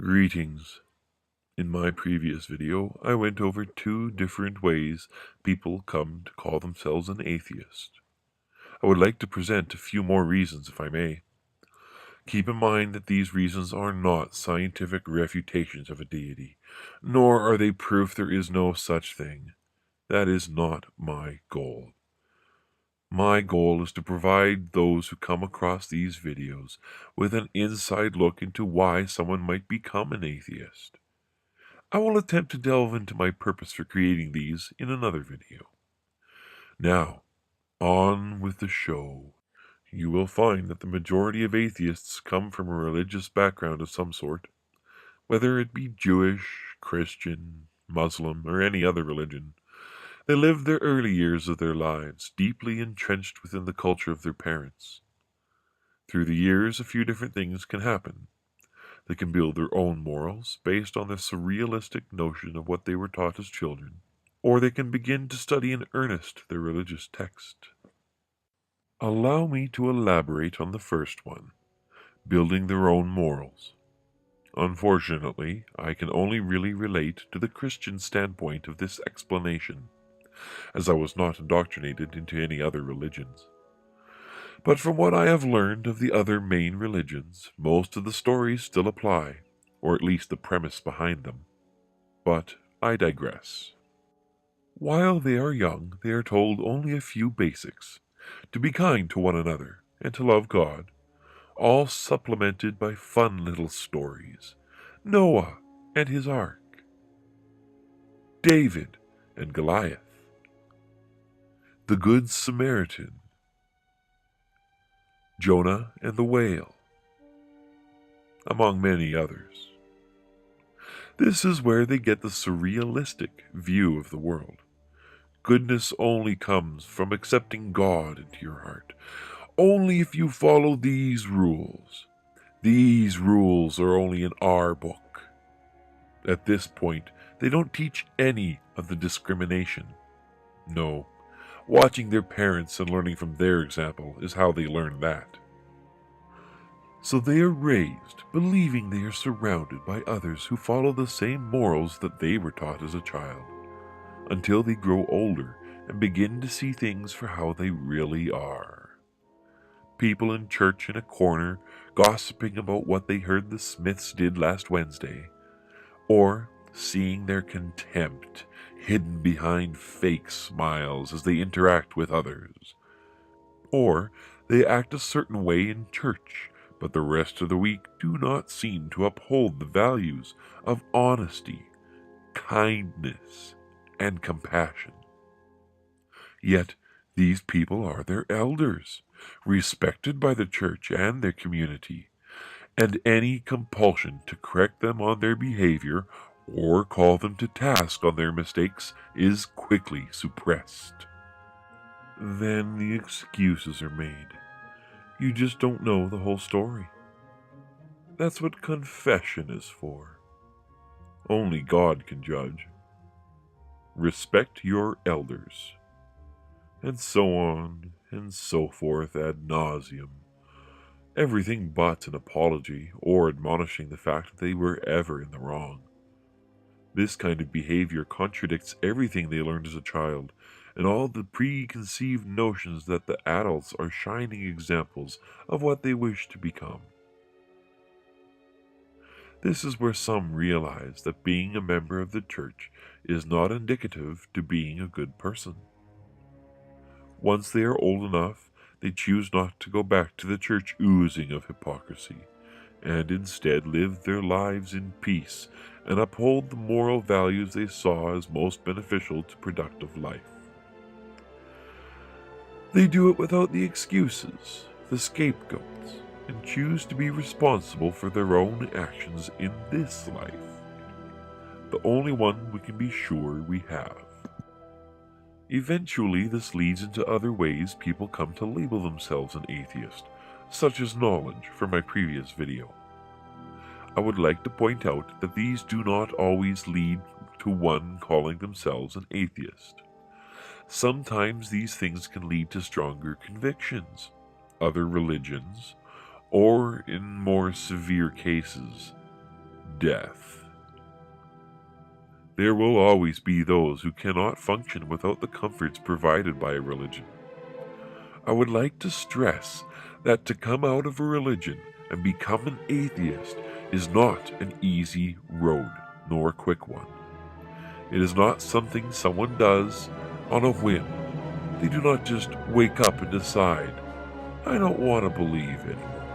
Greetings. In my previous video, I went over 2 different ways people come to call themselves an atheist. I would like to present a few more reasons if I may. Keep in mind that these reasons are not scientific refutations of a deity, nor are they proof there is no such thing. That is not my goal. My goal is to provide those who come across these videos with an inside look into why someone might become an atheist. I will attempt to delve into my purpose for creating these in another video. Now, on with the show. You will find that the majority of atheists come from a religious background of some sort, whether it be Jewish, Christian, Muslim, or any other religion. They lived their early years of their lives deeply entrenched within the culture of their parents. Through the years, a few different things can happen. They can build their own morals based on the surrealistic notion of what they were taught as children, or they can begin to study in earnest their religious text. Allow me to elaborate on the first one, building their own morals. Unfortunately, I can only really relate to the Christian standpoint of this explanation, as I was not indoctrinated into any other religions. But from what I have learned of the other main religions, most of the stories still apply, or at least the premise behind them. But I digress. While they are young, they are told only a few basics, to be kind to one another, and to love God, all supplemented by fun little stories. Noah and his ark, David and Goliath, the Good Samaritan, Jonah and the whale, among many others. This is where they get the surrealistic view of the world. Goodness only comes from accepting God into your heart. Only if you follow these rules. These rules are only in our book. At this point, they don't teach any of the discrimination. No, watching their parents and learning from their example is how they learn that. So they are raised believing they are surrounded by others who follow the same morals that they were taught as a child, until they grow older and begin to see things for how they really are. People in church in a corner gossiping about what they heard the Smiths did last Wednesday, or seeing their contempt hidden behind fake smiles as they interact with others. Or they act a certain way in church, but the rest of the week do not seem to uphold the values of honesty, kindness, and compassion. Yet these people are their elders, respected by the church and their community, and any compulsion to correct them on their behavior or call them to task on their mistakes is quickly suppressed. Then the excuses are made. You just don't know the whole story. That's what confession is for. Only God can judge. Respect your elders. And so on and so forth ad nauseum. Everything but an apology or admonishing the fact that they were ever in the wrong. This kind of behavior contradicts everything they learned as a child and all the preconceived notions that the adults are shining examples of what they wish to become. This is where some realize that being a member of the church is not indicative to being a good person. Once they are old enough, they choose not to go back to the church oozing of hypocrisy, and instead live their lives in peace and uphold the moral values they saw as most beneficial to productive life. They do it without the excuses, the scapegoats, and choose to be responsible for their own actions in this life, the only one we can be sure we have. Eventually, this leads into other ways people come to label themselves an atheist, such as knowledge from my previous video. I would like to point out that these do not always lead to one calling themselves an atheist. Sometimes these things can lead to stronger convictions, other religions, or, in more severe cases, death. There will always be those who cannot function without the comforts provided by a religion. I would like to stress that to come out of a religion and become an atheist is not an easy road, nor a quick one. It is not something someone does on a whim. They do not just wake up and decide, I don't want to believe anymore.